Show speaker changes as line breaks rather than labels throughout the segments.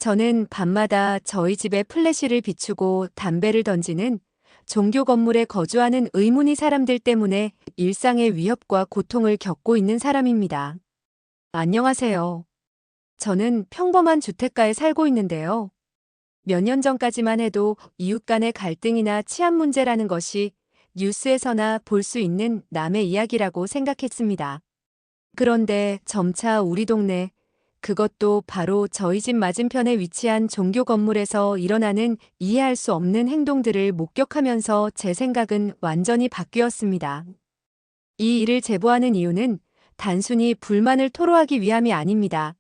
저는 밤마다 저희 집에 플래시를 비추고 담배를 던지는 종교 건물에 거주하는 의문의 사람들 때문에 일상의 위협과 고통을 겪고 있는 사람입니다. 안녕하세요. 저는 평범한 주택가에 살고 있는데요. 몇 년 전까지만 해도 이웃 간의 갈등이나 치안 문제라는 것이 뉴스에서나 볼 수 있는 남의 이야기라고 생각했습니다. 그런데 점차 우리 동네, 그것도 바로 저희 집 맞은편에 위치한 종교 건물에서 일어나는 이해할 수 없는 행동들을 목격하면서 제 생각은 완전히 바뀌었습니다. 이 일을 제보하는 이유는 단순히 불만을 토로하기 위함이 아닙니다.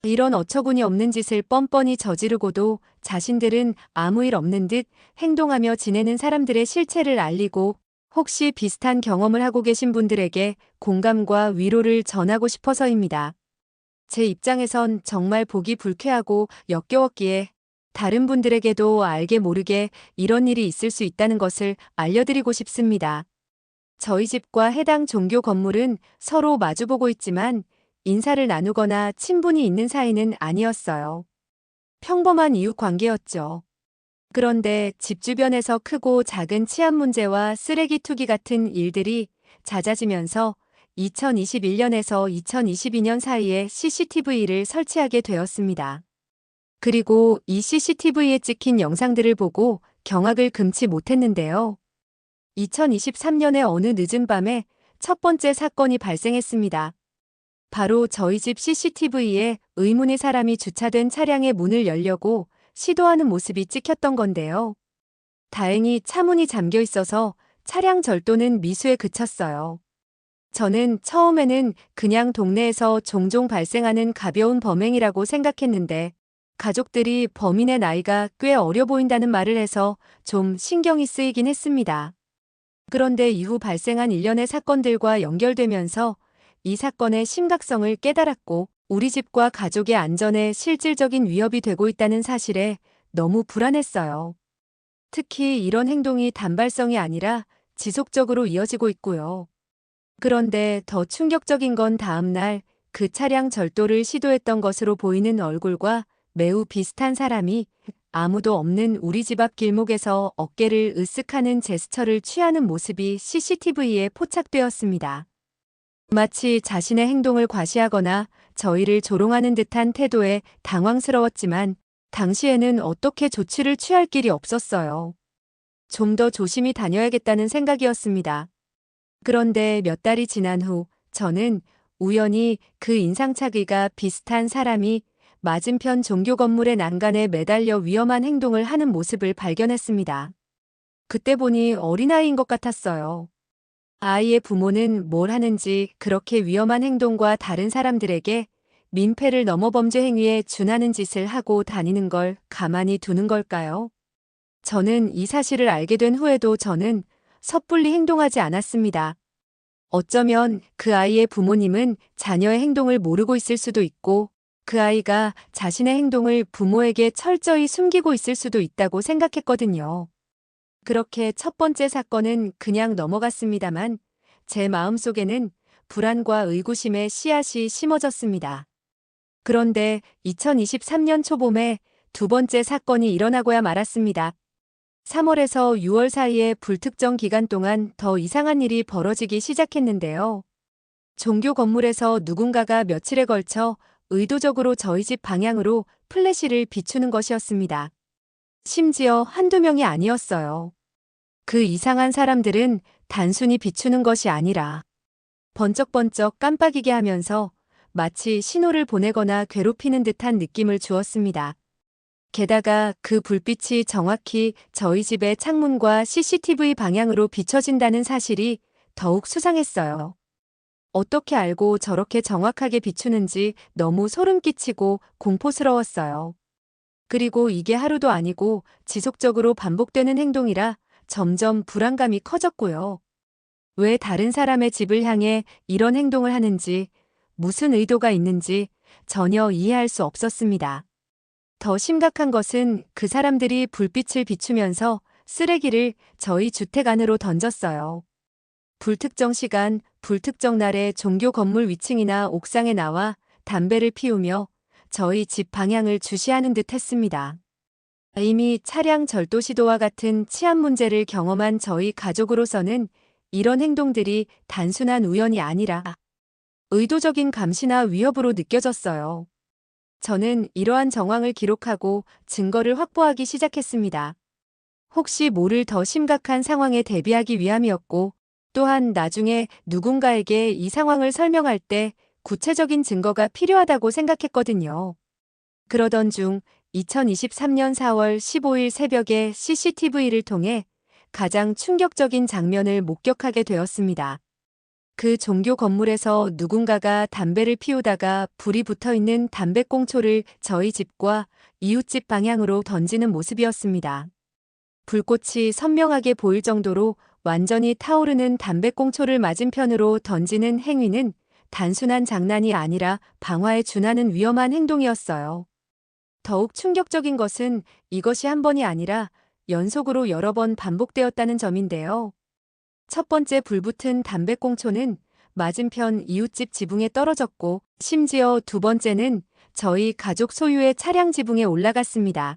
이런 어처구니 없는 짓을 뻔뻔히 저지르고도 자신들은 아무 일 없는 듯 행동하며 지내는 사람들의 실체를 알리고, 혹시 비슷한 경험을 하고 계신 분들에게 공감과 위로를 전하고 싶어서입니다. 제 입장에선 정말 보기 불쾌하고 역겨웠기에 다른 분들에게도 알게 모르게 이런 일이 있을 수 있다는 것을 알려드리고 싶습니다. 저희 집과 해당 종교 건물은 서로 마주보고 있지만 인사를 나누거나 친분이 있는 사이는 아니었어요. 평범한 이웃 관계였죠. 그런데 집 주변에서 크고 작은 치안 문제와 쓰레기 투기 같은 일들이 잦아지면서 2021년에서 2022년 사이에 CCTV를 설치하게 되었습니다. 그리고 이 CCTV에 찍힌 영상들을 보고 경악을 금치 못했는데요. 2023년의 어느 늦은 밤에 첫 번째 사건이 발생했습니다. 바로 저희 집 CCTV에 의문의 사람이 주차된 차량의 문을 열려고 시도하는 모습이 찍혔던 건데요. 다행히 차문이 잠겨 있어서 차량 절도는 미수에 그쳤어요. 저는 처음에는 그냥 동네에서 종종 발생하는 가벼운 범행이라고 생각했는데, 가족들이 범인의 나이가 꽤 어려 보인다는 말을 해서 좀 신경이 쓰이긴 했습니다. 그런데 이후 발생한 일련의 사건들과 연결되면서 이 사건의 심각성을 깨달았고, 우리 집과 가족의 안전에 실질적인 위협이 되고 있다는 사실에 너무 불안했어요. 특히 이런 행동이 단발성이 아니라 지속적으로 이어지고 있고요. 그런데 더 충격적인 건 다음날 그 차량 절도를 시도했던 것으로 보이는 얼굴과 매우 비슷한 사람이 아무도 없는 우리 집 앞 길목에서 어깨를 으쓱하는 제스처를 취하는 모습이 CCTV에 포착되었습니다. 마치 자신의 행동을 과시하거나 저희를 조롱하는 듯한 태도에 당황스러웠지만, 당시에는 어떻게 조치를 취할 길이 없었어요. 좀 더 조심히 다녀야겠다는 생각이었습니다. 그런데 몇 달이 지난 후 저는 우연히 그 인상착의가 비슷한 사람이 맞은편 종교 건물의 난간에 매달려 위험한 행동을 하는 모습을 발견했습니다. 그때 보니 어린아이인 것 같았어요. 아이의 부모는 뭘 하는지 그렇게 위험한 행동과 다른 사람들에게 민폐를 넘어 범죄 행위에 준하는 짓을 하고 다니는 걸 가만히 두는 걸까요? 저는 이 사실을 알게 된 후에도 저는 섣불리 행동하지 않았습니다. 어쩌면 그 아이의 부모님은 자녀의 행동을 모르고 있을 수도 있고, 그 아이가 자신의 행동을 부모에게 철저히 숨기고 있을 수도 있다고 생각했거든요. 그렇게 첫 번째 사건은 그냥 넘어갔습니다만, 제 마음속에는 불안과 의구심의 씨앗이 심어졌습니다. 그런데 2023년 초봄에 두 번째 사건이 일어나고야 말았습니다. 3월에서 6월 사이에 불특정 기간 동안 더 이상한 일이 벌어지기 시작했는데요. 종교 건물에서 누군가가 며칠에 걸쳐 의도적으로 저희 집 방향으로 플래시를 비추는 것이었습니다. 심지어 한두 명이 아니었어요. 그 이상한 사람들은 단순히 비추는 것이 아니라 번쩍번쩍 깜빡이게 하면서 마치 신호를 보내거나 괴롭히는 듯한 느낌을 주었습니다. 게다가 그 불빛이 정확히 저희 집의 창문과 CCTV 방향으로 비춰진다는 사실이 더욱 수상했어요. 어떻게 알고 저렇게 정확하게 비추는지 너무 소름 끼치고 공포스러웠어요. 그리고 이게 하루도 아니고 지속적으로 반복되는 행동이라 점점 불안감이 커졌고요. 왜 다른 사람의 집을 향해 이런 행동을 하는지, 무슨 의도가 있는지 전혀 이해할 수 없었습니다. 더 심각한 것은 그 사람들이 불빛을 비추면서 쓰레기를 저희 주택 안으로 던졌어요. 불특정 시간, 불특정 날에 종교 건물 위층이나 옥상에 나와 담배를 피우며 저희 집 방향을 주시하는 듯 했습니다. 이미 차량 절도 시도와 같은 치안 문제를 경험한 저희 가족으로서는 이런 행동들이 단순한 우연이 아니라 의도적인 감시나 위협으로 느껴졌어요. 저는 이러한 정황을 기록하고 증거를 확보하기 시작했습니다. 혹시 모를 더 심각한 상황에 대비하기 위함이었고, 또한 나중에 누군가에게 이 상황을 설명할 때 구체적인 증거가 필요하다고 생각했거든요. 그러던 중 2023년 4월 15일 새벽에 CCTV를 통해 가장 충격적인 장면을 목격하게 되었습니다. 그 종교 건물에서 누군가가 담배를 피우다가 불이 붙어 있는 담배꽁초를 저희 집과 이웃집 방향으로 던지는 모습이었습니다. 불꽃이 선명하게 보일 정도로 완전히 타오르는 담배꽁초를 맞은편으로 던지는 행위는 단순한 장난이 아니라 방화에 준하는 위험한 행동이었어요. 더욱 충격적인 것은 이것이 한 번이 아니라 연속으로 여러 번 반복되었다는 점인데요. 첫 번째 불붙은 담배꽁초는 맞은편 이웃집 지붕에 떨어졌고, 심지어 두 번째는 저희 가족 소유의 차량 지붕에 올라갔습니다.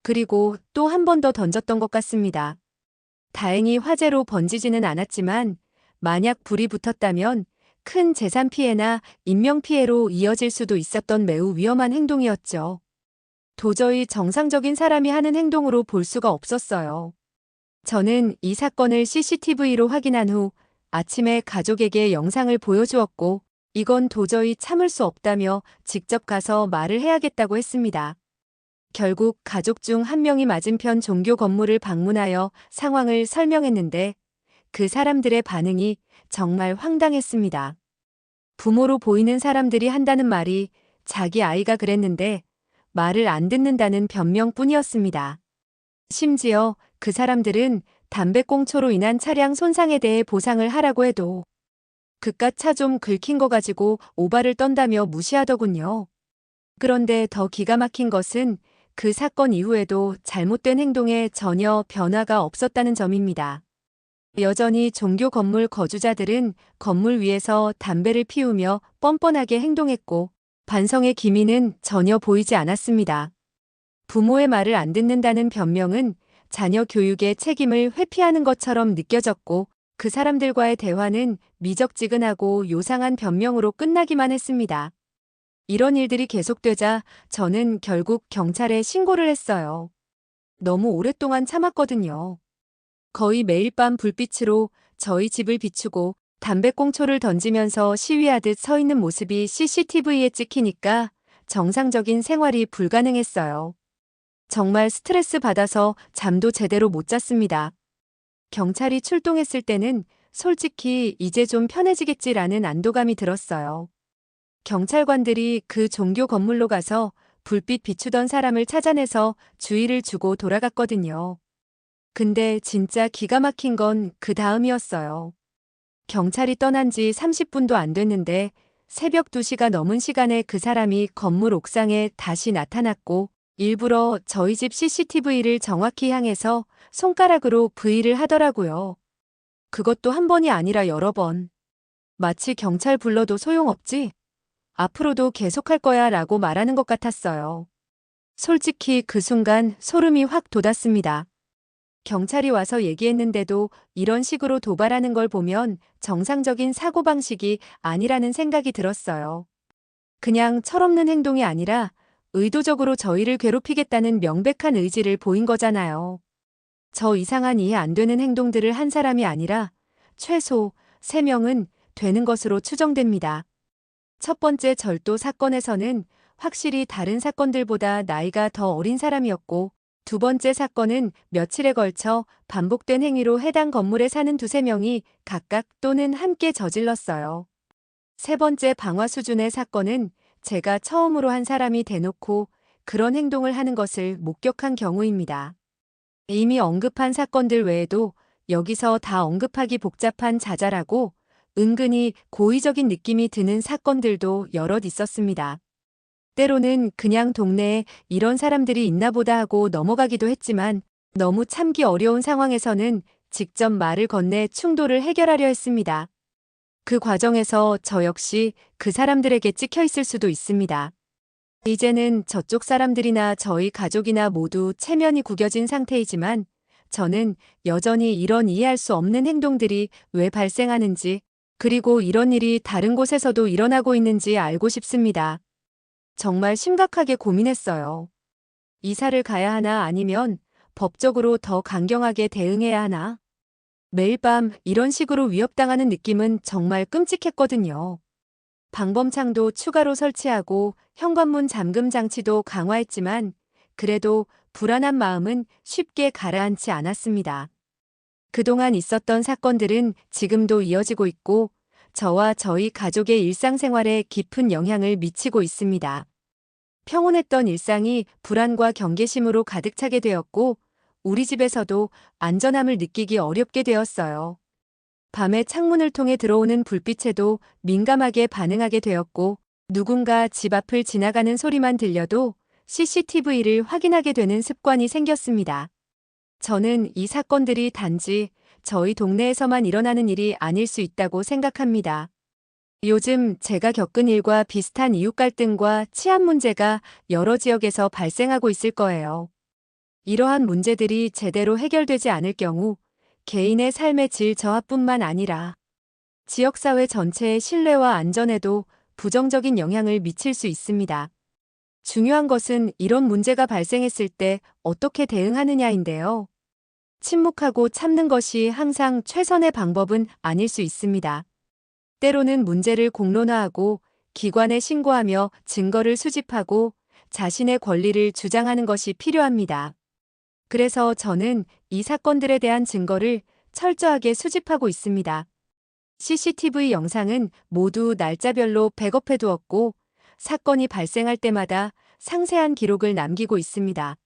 그리고 또 한 번 더 던졌던 것 같습니다. 다행히 화재로 번지지는 않았지만, 만약 불이 붙었다면 큰 재산 피해나 인명 피해로 이어질 수도 있었던 매우 위험한 행동이었죠. 도저히 정상적인 사람이 하는 행동으로 볼 수가 없었어요. 저는 이 사건을 CCTV로 확인한 후 아침에 가족에게 영상을 보여주었고, 이건 도저히 참을 수 없다며 직접 가서 말을 해야겠다고 했습니다. 결국 가족 중 한 명이 맞은편 종교 건물을 방문하여 상황을 설명했는데, 그 사람들의 반응이 정말 황당했습니다. 부모로 보이는 사람들이 한다는 말이 자기 아이가 그랬는데 말을 안 듣는다는 변명뿐이었습니다. 심지어 그 사람들은 담배꽁초로 인한 차량 손상에 대해 보상을 하라고 해도 그깟 차 좀 긁힌 거 가지고 오바를 떤다며 무시하더군요. 그런데 더 기가 막힌 것은 그 사건 이후에도 잘못된 행동에 전혀 변화가 없었다는 점입니다. 여전히 종교 건물 거주자들은 건물 위에서 담배를 피우며 뻔뻔하게 행동했고, 반성의 기미는 전혀 보이지 않았습니다. 부모의 말을 안 듣는다는 변명은 자녀 교육의 책임을 회피하는 것처럼 느껴졌고, 그 사람들과의 대화는 미적지근하고 요상한 변명으로 끝나기만 했습니다. 이런 일들이 계속되자 저는 결국 경찰에 신고를 했어요. 너무 오랫동안 참았거든요. 거의 매일 밤 불빛으로 저희 집을 비추고 담배꽁초를 던지면서 시위하듯 서 있는 모습이 CCTV에 찍히니까 정상적인 생활이 불가능했어요. 정말 스트레스 받아서 잠도 제대로 못 잤습니다. 경찰이 출동했을 때는 솔직히 이제 좀 편해지겠지라는 안도감이 들었어요. 경찰관들이 그 종교 건물로 가서 불빛 비추던 사람을 찾아내서 주의를 주고 돌아갔거든요. 근데 진짜 기가 막힌 건 그 다음이었어요. 경찰이 떠난 지 30분도 안 됐는데 새벽 2시가 넘은 시간에 그 사람이 건물 옥상에 다시 나타났고, 일부러 저희 집 CCTV를 정확히 향해서 손가락으로 V를 하더라고요. 그것도 한 번이 아니라 여러 번. 마치 경찰 불러도 소용없지? 앞으로도 계속할 거야 라고 말하는 것 같았어요. 솔직히 그 순간 소름이 확 돋았습니다. 경찰이 와서 얘기했는데도 이런 식으로 도발하는 걸 보면 정상적인 사고방식이 아니라는 생각이 들었어요. 그냥 철없는 행동이 아니라 의도적으로 저희를 괴롭히겠다는 명백한 의지를 보인 거잖아요. 저 이상한 이해 안 되는 행동들을 한 사람이 아니라 최소 3명은 되는 것으로 추정됩니다. 첫 번째 절도 사건에서는 확실히 다른 사건들보다 나이가 더 어린 사람이었고, 두 번째 사건은 며칠에 걸쳐 반복된 행위로 해당 건물에 사는 두세 명이 각각 또는 함께 저질렀어요. 세 번째 방화 수준의 사건은 제가 처음으로 한 사람이 대놓고 그런 행동을 하는 것을 목격한 경우입니다. 이미 언급한 사건들 외에도 여기서 다 언급하기 복잡한 자잘하고 은근히 고의적인 느낌이 드는 사건들도 여럿 있었습니다. 때로는 그냥 동네에 이런 사람들이 있나 보다 하고 넘어가기도 했지만, 너무 참기 어려운 상황에서는 직접 말을 건네 충돌을 해결하려 했습니다. 그 과정에서 저 역시 그 사람들에게 찍혀 있을 수도 있습니다. 이제는 저쪽 사람들이나 저희 가족이나 모두 체면이 구겨진 상태이지만 저는 여전히 이런 이해할 수 없는 행동들이 왜 발생하는지, 그리고 이런 일이 다른 곳에서도 일어나고 있는지 알고 싶습니다. 정말 심각하게 고민했어요. 이사를 가야 하나 아니면 법적으로 더 강경하게 대응해야 하나? 매일 밤 이런 식으로 위협당하는 느낌은 정말 끔찍했거든요. 방범창도 추가로 설치하고 현관문 잠금 장치도 강화했지만 그래도 불안한 마음은 쉽게 가라앉지 않았습니다. 그동안 있었던 사건들은 지금도 이어지고 있고 저와 저희 가족의 일상생활에 깊은 영향을 미치고 있습니다. 평온했던 일상이 불안과 경계심으로 가득 차게 되었고 우리 집에서도 안전함을 느끼기 어렵게 되었어요. 밤에 창문을 통해 들어오는 불빛에도 민감하게 반응하게 되었고 누군가 집 앞을 지나가는 소리만 들려도 CCTV를 확인하게 되는 습관이 생겼습니다. 저는 이 사건들이 단지 저희 동네에서만 일어나는 일이 아닐 수 있다고 생각합니다. 요즘 제가 겪은 일과 비슷한 이웃 갈등과 치안 문제가 여러 지역에서 발생하고 있을 거예요. 이러한 문제들이 제대로 해결되지 않을 경우 개인의 삶의 질 저하뿐만 아니라 지역사회 전체의 신뢰와 안전에도 부정적인 영향을 미칠 수 있습니다. 중요한 것은 이런 문제가 발생했을 때 어떻게 대응하느냐인데요. 침묵하고 참는 것이 항상 최선의 방법은 아닐 수 있습니다. 때로는 문제를 공론화하고 기관에 신고하며 증거를 수집하고 자신의 권리를 주장하는 것이 필요합니다. 그래서 저는 이 사건들에 대한 증거를 철저하게 수집하고 있습니다. CCTV 영상은 모두 날짜별로 백업해 두었고 사건이 발생할 때마다 상세한 기록을 남기고 있습니다.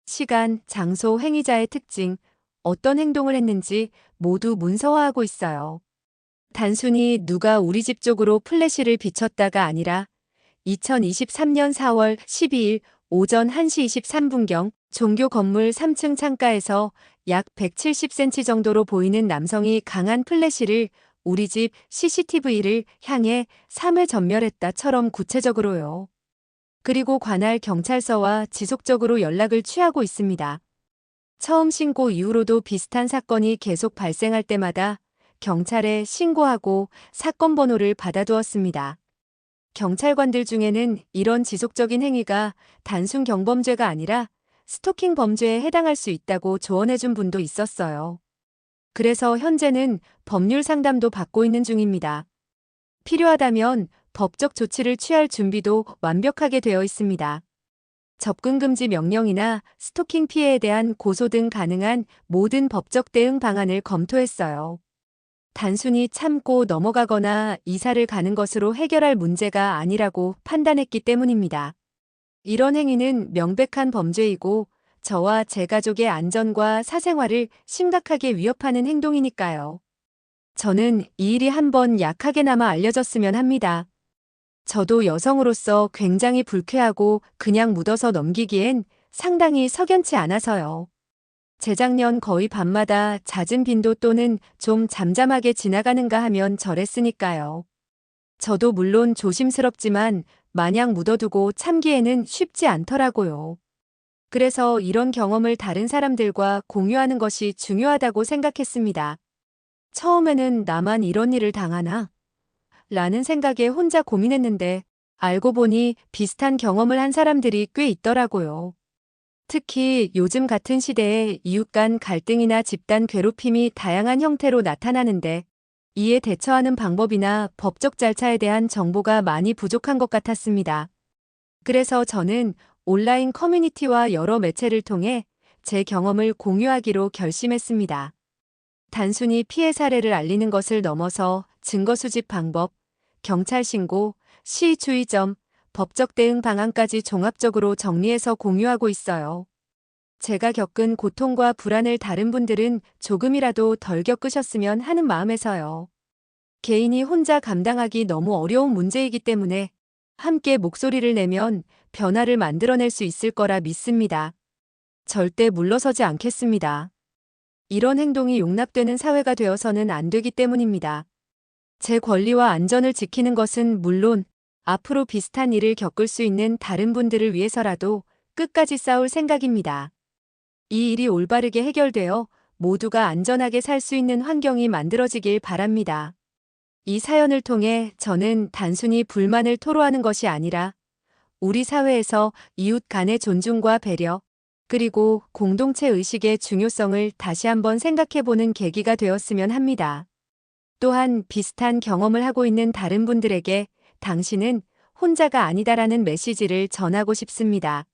시간, 장소, 행위자의 특징, 어떤 행동을 했는지 모두 문서화하고 있어요. 단순히 누가 우리 집 쪽으로 플래시를 비췄다가 아니라 2023년 4월 12일 오전 1시 23분경 종교 건물 3층 창가에서 약 170cm 정도로 보이는 남성이 강한 플래시를 우리 집 CCTV를 향해 3회 전멸했다처럼 구체적으로요. 그리고 관할 경찰서와 지속적으로 연락을 취하고 있습니다. 처음 신고 이후로도 비슷한 사건이 계속 발생할 때마다 경찰에 신고하고 사건 번호를 받아두었습니다. 경찰관들 중에는 이런 지속적인 행위가 단순 경범죄가 아니라 스토킹 범죄에 해당할 수 있다고 조언해준 분도 있었어요. 그래서 현재는 법률 상담도 받고 있는 중입니다. 필요하다면 법적 조치를 취할 준비도 완벽하게 되어 있습니다. 접근 금지 명령이나 스토킹 피해에 대한 고소 등 가능한 모든 법적 대응 방안을 검토했어요. 단순히 참고 넘어가거나 이사를 가는 것으로 해결할 문제가 아니라고 판단했기 때문입니다. 이런 행위는 명백한 범죄이고 저와 제 가족의 안전과 사생활을 심각하게 위협하는 행동이니까요. 저는 이 일이 한번 약하게나마 알려졌으면 합니다. 저도 여성으로서 굉장히 불쾌하고 그냥 묻어서 넘기기엔 상당히 석연치 않아서요. 재작년 거의 밤마다 잦은 빈도 또는 좀 잠잠하게 지나가는가 하면 저랬으니까요. 저도 물론 조심스럽지만 마냥 묻어두고 참기에는 쉽지 않더라고요. 그래서 이런 경험을 다른 사람들과 공유하는 것이 중요하다고 생각했습니다. 처음에는 나만 이런 일을 당하나? 라는 생각에 혼자 고민했는데 알고 보니 비슷한 경험을 한 사람들이 꽤 있더라고요. 특히 요즘 같은 시대에 이웃 간 갈등이나 집단 괴롭힘이 다양한 형태로 나타나는데 이에 대처하는 방법이나 법적 절차에 대한 정보가 많이 부족한 것 같았습니다. 그래서 저는 온라인 커뮤니티와 여러 매체를 통해 제 경험을 공유하기로 결심했습니다. 단순히 피해 사례를 알리는 것을 넘어서 증거 수집 방법, 경찰 신고, 시의 주의점, 법적 대응 방안까지 종합적으로 정리해서 공유하고 있어요. 제가 겪은 고통과 불안을 다른 분들은 조금이라도 덜 겪으셨으면 하는 마음에서요. 개인이 혼자 감당하기 너무 어려운 문제이기 때문에 함께 목소리를 내면 변화를 만들어낼 수 있을 거라 믿습니다. 절대 물러서지 않겠습니다. 이런 행동이 용납되는 사회가 되어서는 안 되기 때문입니다. 제 권리와 안전을 지키는 것은 물론 앞으로 비슷한 일을 겪을 수 있는 다른 분들을 위해서라도 끝까지 싸울 생각입니다. 이 일이 올바르게 해결되어 모두가 안전하게 살 수 있는 환경이 만들어지길 바랍니다. 이 사연을 통해 저는 단순히 불만을 토로하는 것이 아니라 우리 사회에서 이웃 간의 존중과 배려, 그리고 공동체 의식의 중요성을 다시 한번 생각해보는 계기가 되었으면 합니다. 또한 비슷한 경험을 하고 있는 다른 분들에게 당신은 혼자가 아니다라는 메시지를 전하고 싶습니다.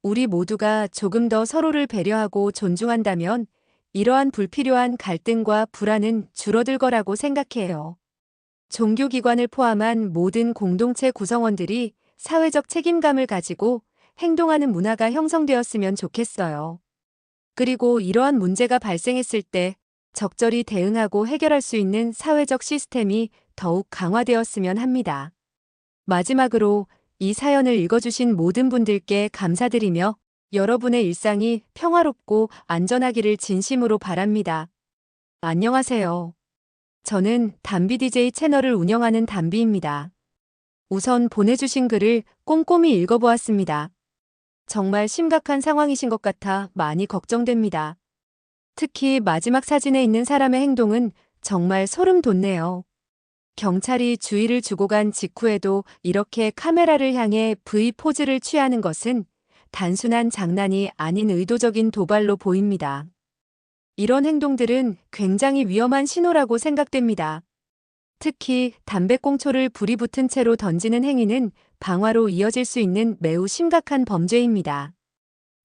우리 모두가 조금 더 서로를 배려하고 존중한다면 이러한 불필요한 갈등과 불안은 줄어들 거라고 생각해요. 종교기관을 포함한 모든 공동체 구성원들이 사회적 책임감을 가지고 행동하는 문화가 형성되었으면 좋겠어요. 그리고 이러한 문제가 발생했을 때 적절히 대응하고 해결할 수 있는 사회적 시스템이 더욱 강화되었으면 합니다. 마지막으로 이 사연을 읽어주신 모든 분들께 감사드리며 여러분의 일상이 평화롭고 안전하기를 진심으로 바랍니다. 안녕하세요. 저는 담비 DJ 채널을 운영하는 담비입니다. 우선 보내주신 글을 꼼꼼히 읽어보았습니다. 정말 심각한 상황이신 것 같아 많이 걱정됩니다. 특히 마지막 사진에 있는 사람의 행동은 정말 소름 돋네요. 경찰이 주의를 주고 간 직후에도 이렇게 카메라를 향해 V 포즈를 취하는 것은 단순한 장난이 아닌 의도적인 도발로 보입니다. 이런 행동들은 굉장히 위험한 신호라고 생각됩니다. 특히 담배꽁초를 불이 붙은 채로 던지는 행위는 방화로 이어질 수 있는 매우 심각한 범죄입니다.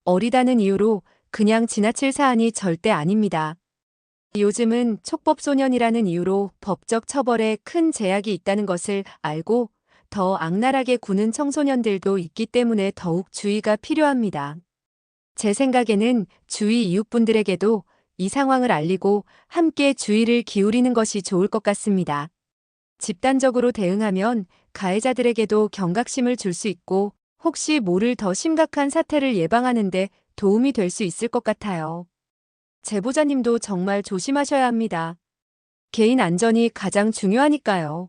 어리다는 이유로 그냥 지나칠 사안이 절대 아닙니다. 요즘은 촉법소년이라는 이유로 법적 처벌에 큰 제약이 있다는 것을 알고 더 악랄하게 구는 청소년들도 있기 때문에 더욱 주의가 필요합니다. 제 생각에는 주위 이웃분들에게도 이 상황을 알리고 함께 주의를 기울이는 것이 좋을 것 같습니다. 집단적으로 대응하면 가해자들에게도 경각심을 줄 수 있고 혹시 모를 더 심각한 사태를 예방하는 데 도움이 될 수 있을 것 같아요. 제보자님도 정말 조심하셔야 합니다. 개인 안전이 가장 중요하니까요.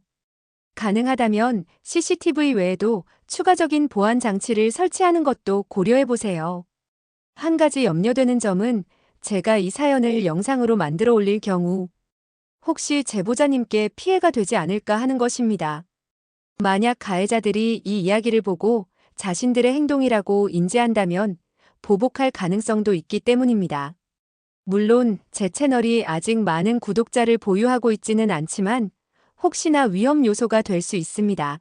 가능하다면 CCTV 외에도 추가적인 보안 장치를 설치하는 것도 고려해 보세요. 한 가지 염려되는 점은 제가 이 사연을 영상으로 만들어 올릴 경우 혹시 제보자님께 피해가 되지 않을까 하는 것입니다. 만약 가해자들이 이 이야기를 보고 자신들의 행동이라고 인지한다면 보복할 가능성도 있기 때문입니다. 물론 제 채널이 아직 많은 구독자를 보유하고 있지는 않지만 혹시나 위험 요소가 될 수 있습니다.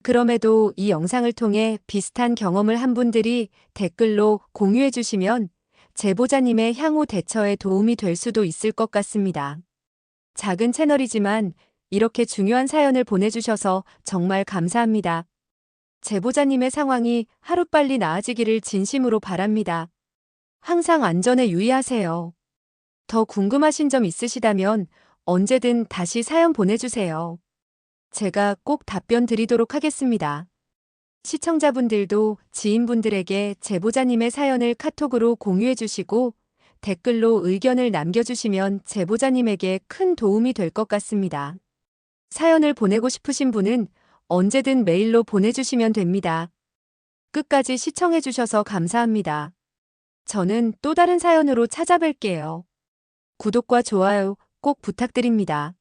그럼에도 이 영상을 통해 비슷한 경험을 한 분들이 댓글로 공유해 주시면 제보자님의 향후 대처에 도움이 될 수도 있을 것 같습니다. 작은 채널이지만 이렇게 중요한 사연을 보내주셔서 정말 감사합니다. 제보자님의 상황이 하루빨리 나아지기를 진심으로 바랍니다. 항상 안전에 유의하세요. 더 궁금하신 점 있으시다면 언제든 다시 사연 보내주세요. 제가 꼭 답변 드리도록 하겠습니다. 시청자분들도 지인분들에게 제보자님의 사연을 카톡으로 공유해 주시고 댓글로 의견을 남겨주시면 제보자님에게 큰 도움이 될 것 같습니다. 사연을 보내고 싶으신 분은 언제든 메일로 보내주시면 됩니다. 끝까지 시청해주셔서 감사합니다. 저는 또 다른 사연으로 찾아뵐게요. 구독과 좋아요 꼭 부탁드립니다.